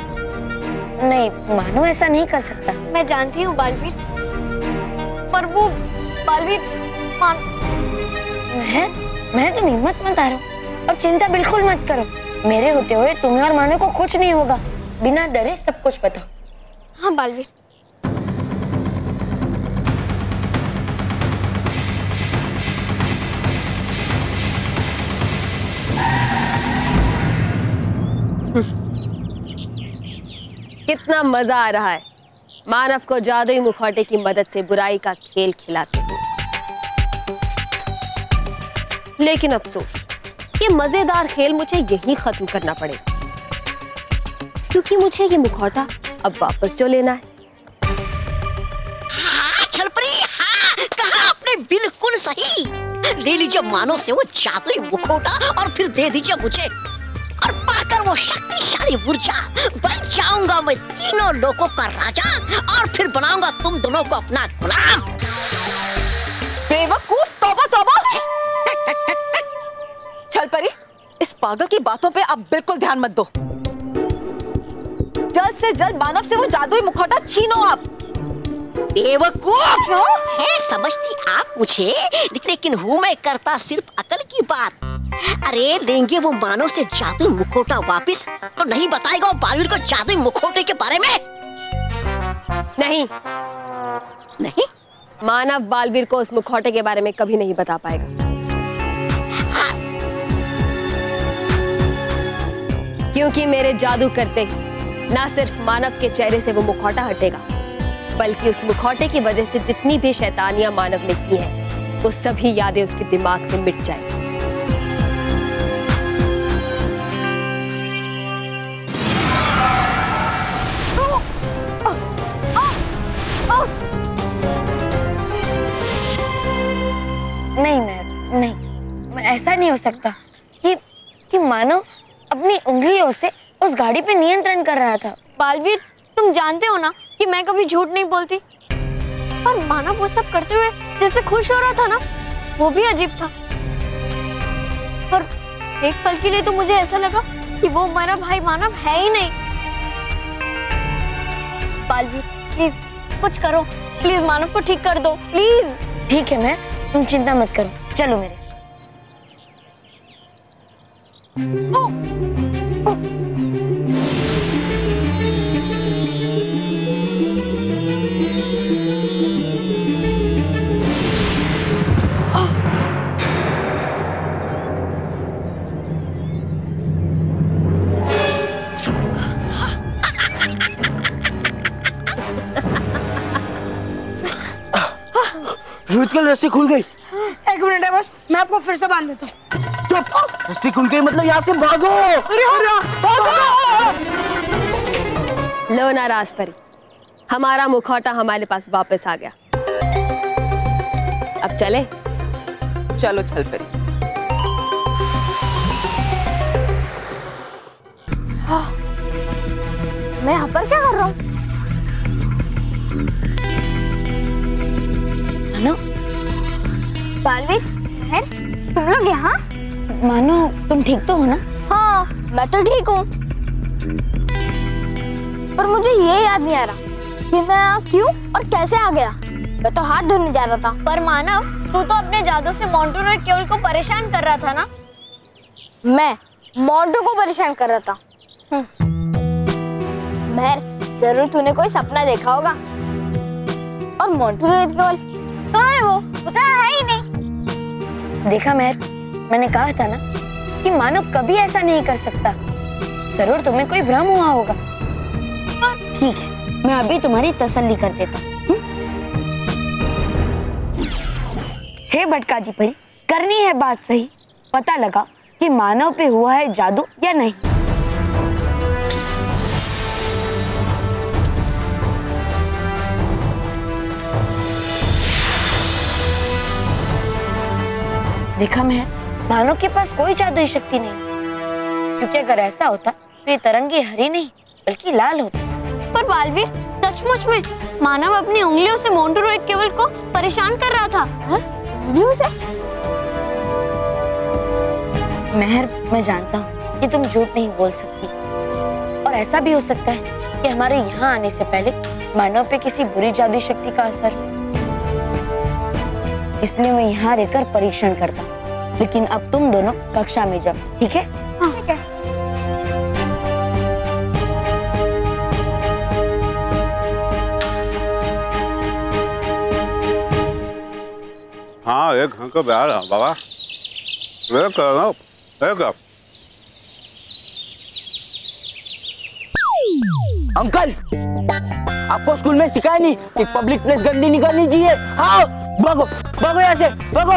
नहीं, मानव ऐसा नहीं कर सकता। मैं जानती हूँ बालवीर, पर वो बालवीर मैं तुम हिम्मत मत हारो और चिंता बिल्कुल मत करो। मेरे होते हुए तुम्हें और मानव को कुछ नहीं होगा। बिना डरे सब कुछ बताओ। हाँ बालवीर। कितना मजा आ रहा है मानव को जादुई मुखौटे की मदद से बुराई का खेल खिलाते हुए। लेकिन अफसोस, ये मजेदार खेल मुझे यहीं खत्म करना पड़ेगा, क्योंकि मुझे ये मुखौटा अब वापस जो लेना है। हाँ छलपरी, हाँ कहा आपने बिल्कुल सही। ले लीजिए मानो से वो जादुई मुखौटा और फिर दे दीजिए मुझे, और पाकर वो शक्तिशाली ऊर्जा बन जाऊंगा मैं तीनों लोगों का राजा, और फिर बनाऊंगा तुम दोनों को अपना गुलाम। बेवकूफ, तौबा तौबा। छलपरी, इस पागल की बातों पे आप बिल्कुल ध्यान मत दो। जल्द से जल्द मानव से वो जादुई मुखौटा छीनो आप। बेवकूफ है समझती आप मुझे, लेकिन हूँ मैं करता सिर्फ अकल की बात। अरे लेंगे वो मानव से जादुई मुखौटा वापस, तो नहीं बताएगा वो बालवीर को जादुई मुखौटे के बारे में? नहीं नहीं, मानव बालवीर को उस मुखौटे के बारे में कभी नहीं बता पाएगा। क्योंकि मेरे जादू करते ना सिर्फ मानव के चेहरे से वो मुखौटा हटेगा, बल्कि उस मुखौटे की वजह से जितनी भी शैतानियां मानव ने की हैं, वो सभी यादें उसके दिमाग से मिट जाएंगी। नहीं नहीं, ऐसा नहीं हो सकता कि मानव अपनी उंगलियों से उस गाड़ी पे नियंत्रण कर रहा था। बालवीर, तुम जानते हो ना कि मैं कभी झूठ नहीं बोलती, और मानव वो सब करते हुए जैसे खुश हो रहा था ना, वो भी अजीब था। और एक पल के लिए तो मुझे ऐसा लगा कि वो मेरा भाई मानव है ही नहीं। बालवीर प्लीज कुछ करो, प्लीज मानव को ठीक कर दो प्लीज। ठीक है मैं, तुम चिंता मत करो, चलो मेरे साथ। रोहित कल रस्सी खुल गई। एक मिनट है बस, मैं आपको फिर से बांध देता हूँ। रस्सी खुल गई मतलब यहाँ से भागो। लो ना राजपरी, हमारा मुखौटा हमारे पास वापस आ गया। अब चले? चलो छलपरी। मैं यहाँ पर क्या कर रहा हूँ? बालवीर, तुम लोग यहाँ? मानो तुम ठीक तो हो ना? हाँ मैं तो ठीक हूँ, पर मुझे ये याद नहीं आ रहा कि मैं यहाँ क्यों और कैसे आ गया। मैं तो हाथ धोने जा रहा था। पर मानव, तू तो अपने जादू से मोंटू और केवल को परेशान कर रहा था ना? मैं मोंटू को परेशान कर रहा था। महर, जरूर तूने कोई सपना देखा होगा। और मोंटू रोहित केवल कहाँ है? वो पता है ही नहीं। देखा महर, मैंने कहा था ना कि मानव कभी ऐसा नहीं कर सकता। जरूर तुम्हें कोई भ्रम हुआ होगा। ठीक है, मैं अभी तुम्हारी तसल्ली कर देता हूँ। हे भटकादीपरी, करनी है बात सही, पता लगा कि मानव पे हुआ है जादू या नहीं। देखा मैं, मानव के पास कोई जादुई शक्ति नहीं, क्योंकि अगर ऐसा होता तो ये तरंगे हरी नहीं बल्कि लाल होती। पर बालवीर, सचमुच में मानव अपनी उंगलियों से मोंटू रोहित केवल को परेशान कर रहा था। उंगलियों से? महर, मैं जानता हूँ कि तुम झूठ नहीं बोल सकती, और ऐसा भी हो सकता है कि हमारे यहाँ आने से पहले मानव पे किसी बुरी जादुई शक्ति का असर हो। इसलिए मैं यहाँ रहकर परीक्षण करता हूँ, लेकिन अब तुम दोनों कक्षा में जाओ, ठीक है? हाँ ठीक है। हाँ एक घंटा बैठ बाबा, वेट करो एक। अंकल, आपको स्कूल में सिखाया नहीं कि पब्लिक प्लेस गंदी नहीं करनी चाहिए? हाँ, भागो भागो यहाँ से, भागो।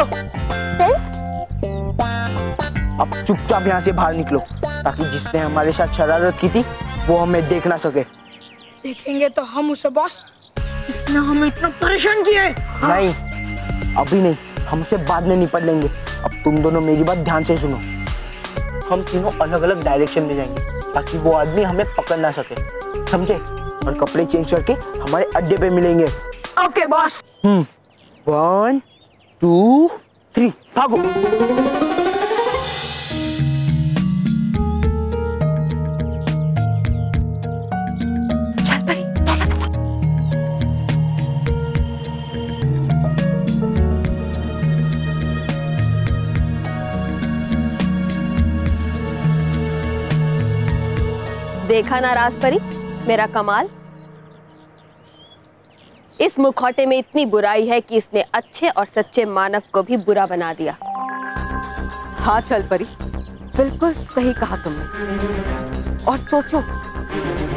अब चुपचाप यहाँ से बाहर निकलो, ताकि जिसने हमारे साथ शरारत की थी वो हमें देख ना सके। देखेंगे तो हम उसे बॉस, इसने हमें इतना परेशान किया है। नहीं, अभी नहीं, हमसे बाद में निपट लेंगे। अब तुम दोनों मेरी बात ध्यान से सुनो। हम तीनों अलग अलग डायरेक्शन में जाएंगे, ताकि वो आदमी हमें पकड़ ना सके, समझे? और कपड़े चेंज करके हमारे अड्डे पे मिलेंगे। Okay boss. 1 2 3 भागो। देखा ना राजपरी मेरा कमाल। इस मुखौटे में इतनी बुराई है कि इसने अच्छे और सच्चे मानव को भी बुरा बना दिया। हाँ चल परी, बिल्कुल सही कहा तुमने। और सोचो,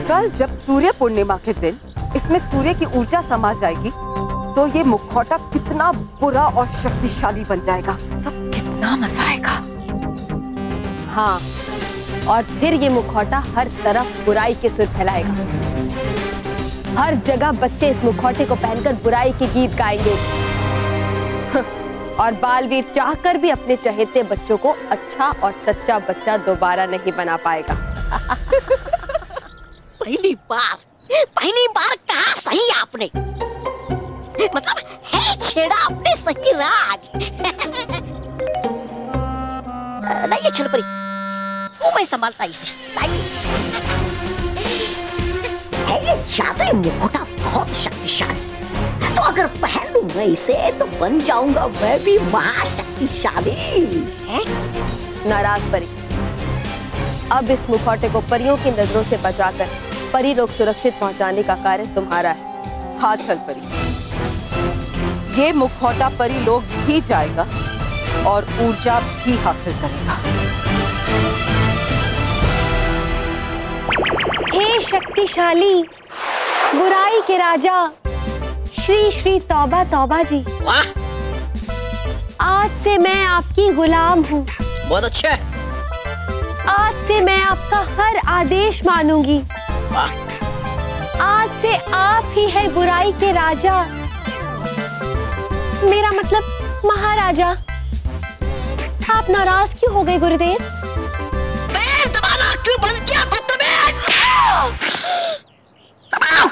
कल जब सूर्य पूर्णिमा के दिन इसमें सूर्य की ऊर्जा समा जाएगी तो ये मुखौटा कितना बुरा और शक्तिशाली बन जाएगा, तब कितना मजा आएगा। हाँ, और फिर ये मुखौटा हर तरफ बुराई के सुर फैलाएगा। हर जगह बच्चे इस मुखौटे को पहनकर बुराई के गीत गाएंगे और बालवीर चाहकर भी अपने चहेते बच्चों को अच्छा और सच्चा बच्चा दोबारा नहीं बना पाएगा। पहली बार कहा सही आपने, मतलब है छेड़ा आपने सही राग। नहीं छलपरी, वो मैं संभालता इसे। है ये जादुई मुखौटा बहुत शक्तिशाली, तो अगर पहन लूं मैं इसे तो बन जाऊंगा मैं भी महाशक्तिशाली। नाराज परी, अब इस मुखौटे को परियों की नजरों से बचाकर परी लोग सुरक्षित पहुंचाने का कार्य तुम्हारा है। हाँ चल परी, ये मुखौटा परी लोग भी जाएगा और ऊर्जा भी हासिल करेगा। हे शक्तिशाली, बुराई के राजा, श्री श्री तौबा तौबा जी। वाह! आज से मैं आपकी गुलाम हूँ। बहुत अच्छा। आज से मैं आपका हर आदेश मानूंगी। वाह! आज से आप ही है बुराई के राजा, मेरा मतलब महाराजा। आप नाराज क्यों हो गए गुरुदेव? पैर दबाना क्यों बंद किया बदतमीज? दबाओ!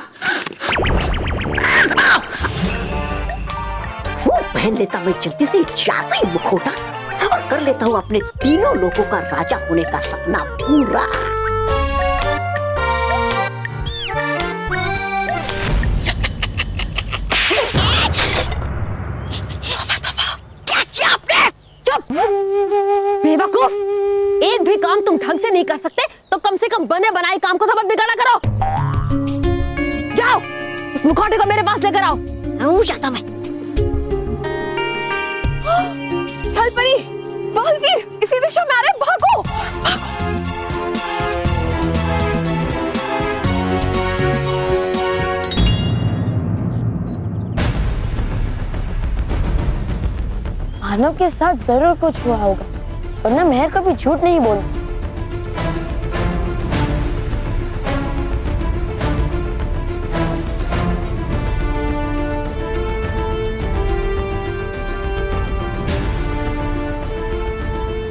वो पहन लेता मैं जल्दी से जादुई मुखौटा और कर लेता हूँ अपने तीनों लोगों का राजा होने का सपना पूरा। क्या किया आपने? चुप! बेवकूफ! एक भी काम तुम ढंग से नहीं कर सकते तो कम से कम बने बनाए काम को तो मत बिगाड़ा करो। जाओ, उस मुखौटे को मेरे पास लेकर आओ। हूँ जाता मैं। छलपरी, बालवीर, इसी दिशा में आ रहे, भागो! मानव के साथ जरूर कुछ हुआ होगा, वरना मेहर कभी झूठ नहीं बोलती।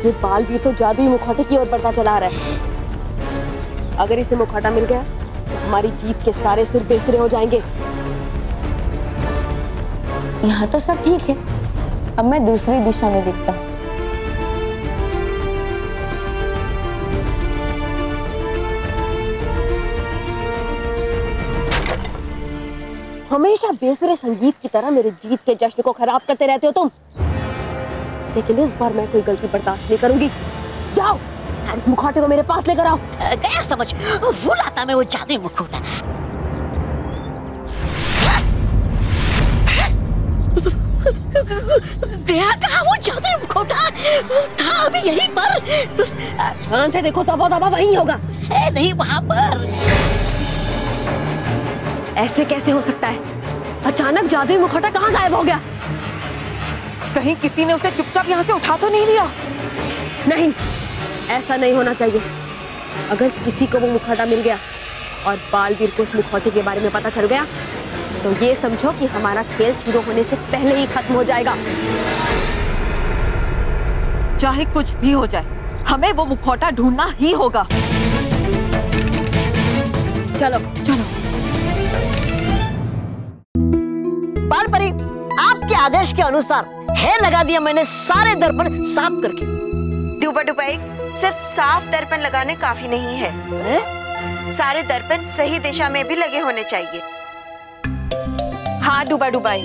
ये बालवीर तो जादुई मुखौटे की ओर बढ़ता चला रहा है। अगर इसे मुखौटा मिल गया तो हमारी जीत के सारे सुर बेसुरे हो जाएंगे। यहाँ तो सब ठीक है, अब मैं दूसरी दिशा में देखता हूँ। हमेशा बेसुरे संगीत की तरह मेरे जीत के जश्न को खराब करते रहते हो तुम, लेकिन इस बार मैं कोई गलती बर्दाश्त नहीं करूंगी। जाओ, इस मुखौटे को मेरे पास लेकर आओ। गया समझ, वो लाता मैं वो जादुई मुखौटा। गया कहाँ वो जादुई मुखौटा? था अभी यहीं पर। ध्यान से देखो, तौबा तौबा वहीं होगा। है नहीं वहाँ पर। ऐसे कैसे हो सकता है? अचानक जादुई मुखौटा कहाँ गायब हो गया? कहीं किसी ने उसे चुपचाप यहाँ से उठा तो नहीं लिया? नहीं, ऐसा नहीं होना चाहिए। अगर किसी को वो मुखौटा मिल गया और बालवीर को उस मुखौटे के बारे में पता चल गया तो ये समझो कि हमारा खेल शुरू होने से पहले ही खत्म हो जाएगा। चाहे कुछ भी हो जाए, हमें वो मुखौटा ढूंढना ही होगा। चलो चलो। बालपरी, आपके आदेश के अनुसार है लगा दिया मैंने सारे दर्पण साफ करके। डूबा डुबाई, सिर्फ साफ दर्पण लगाने काफी नहीं है, सारे दर्पण सही दिशा में भी लगे होने चाहिए। हाँ डूबा डुबाई,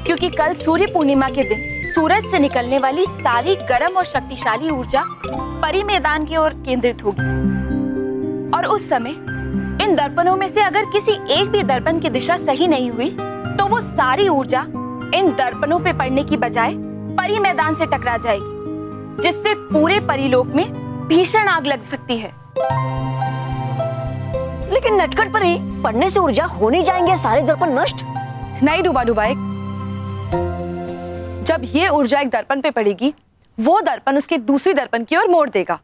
क्योंकि कल सूर्य पूर्णिमा के दिन सूरज से निकलने वाली सारी गर्म और शक्तिशाली ऊर्जा परी मैदान की ओर केंद्रित होगी और उस समय इन दर्पणों में से अगर किसी एक भी दर्पण की दिशा सही नहीं हुई तो वो सारी ऊर्जा इन दर्पणों पे पड़ने की बजाय परी मैदान से टकरा जाएगी, जिससे पूरे परीलोक में भीषण आग लग सकती है। लेकिन नटखट परी, पढ़ने से ऊर्जा हो नहीं जाएंगे सारे दर्पण नष्ट? नहीं डूबा डुबाई, जब ये ऊर्जा एक दर्पण पे पड़ेगी, वो दर्पण उसके दूसरी दर्पण की ओर मोड़ देगा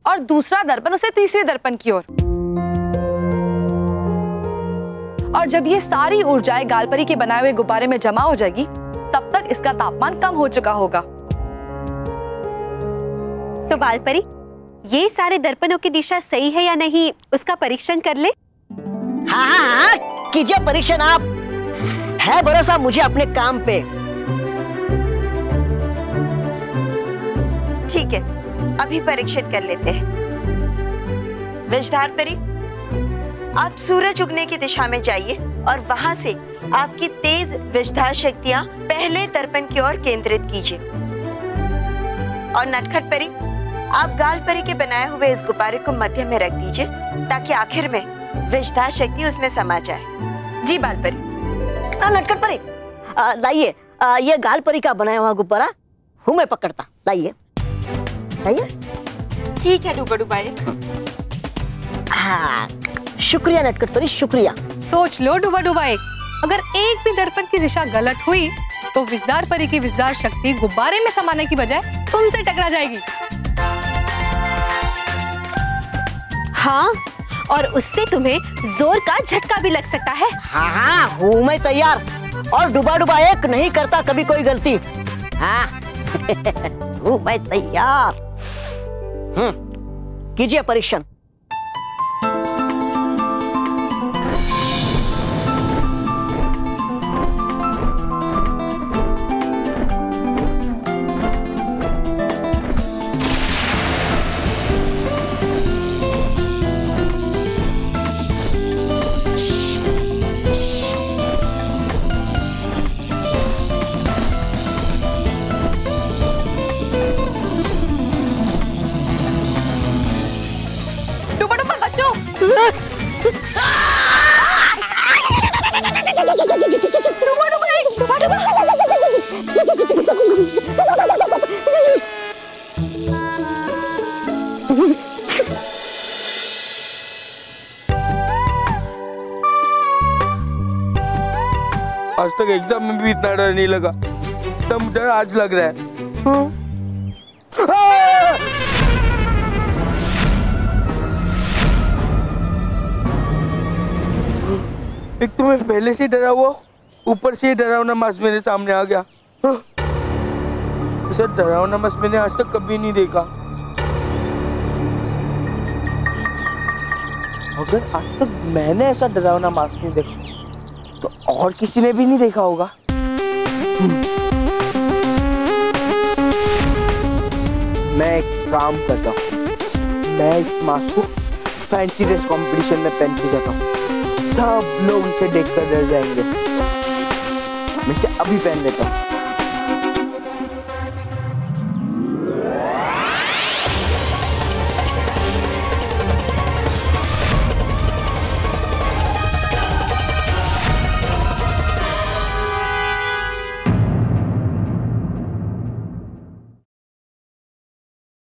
और दूसरा दर्पण उसे तीसरे दर्पण की ओर। और जब ये सारी ऊर्जाएं गालपरी के बनाए हुए गुब्बारे में जमा हो जाएगी, तब तक इसका तापमान कम हो चुका होगा। तो बालपरी, ये सारे दर्पणों की दिशा सही है या नहीं, उसका परीक्षण कर ले। हाँ हाँ हाँ, कीजिए परीक्षण आप। है भरोसा मुझे अपने काम पे। ठीक है, अभी परीक्षण कर लेते हैं। विषधार परी, आप सूरज उगने की दिशा में जाइए और वहां से आपकी तेज विषधार शक्तियां पहले दर्पण की ओर केंद्रित कीजिए। और नटखट परी, आप गाल परी के बनाए हुए इस गुब्बारे को मध्य में रख दीजिए ताकि आखिर में विषधार शक्ति उसमें समा जाए। जी बाल परी। नटखट परी, लाइए ये गाल परी का बनाया हुआ गुब्बारा हूँ मैं पकड़ता। लाइए लाइए। ठीक है डूबा डुबाई। हाँ, शुक्रिया नटखट परी, शुक्रिया। सोच लो डूबा डुबाई, अगर एक भी दर्पण की दिशा गलत हुई तो विषधार परी की विषधार शक्ति गुब्बारे में समाने की बजाय तुमसे टकरा जाएगी। हाँ, और उससे तुम्हें जोर का झटका भी लग सकता है। हाँ हाँ, हूँ मैं तैयार। और डुबा डुबा एक नहीं करता कभी कोई गलती। हाँ हूँ मैं तैयार। कीजिए परीक्षण। आज तक एग्जाम में भी इतना डर नहीं लगा, तब डर आज लग रहा है। एक तो मैं पहले से डरा हुआ, ऊपर से डरावना मांस मेरे सामने आ गया। ऐसा डरावना मांस मैंने आज तक कभी नहीं देखा। अगर आज तक मैंने ऐसा डरावना मांस नहीं देखा तो और किसी ने भी नहीं देखा होगा। मैं एक काम करता हूँ, मैं इस मास्क को फैंसी ड्रेस कंपटीशन में पहन के जाता हूँ, सब लोग इसे देखकर डर जाएंगे। मैं इसे अभी पहन लेता हूँ।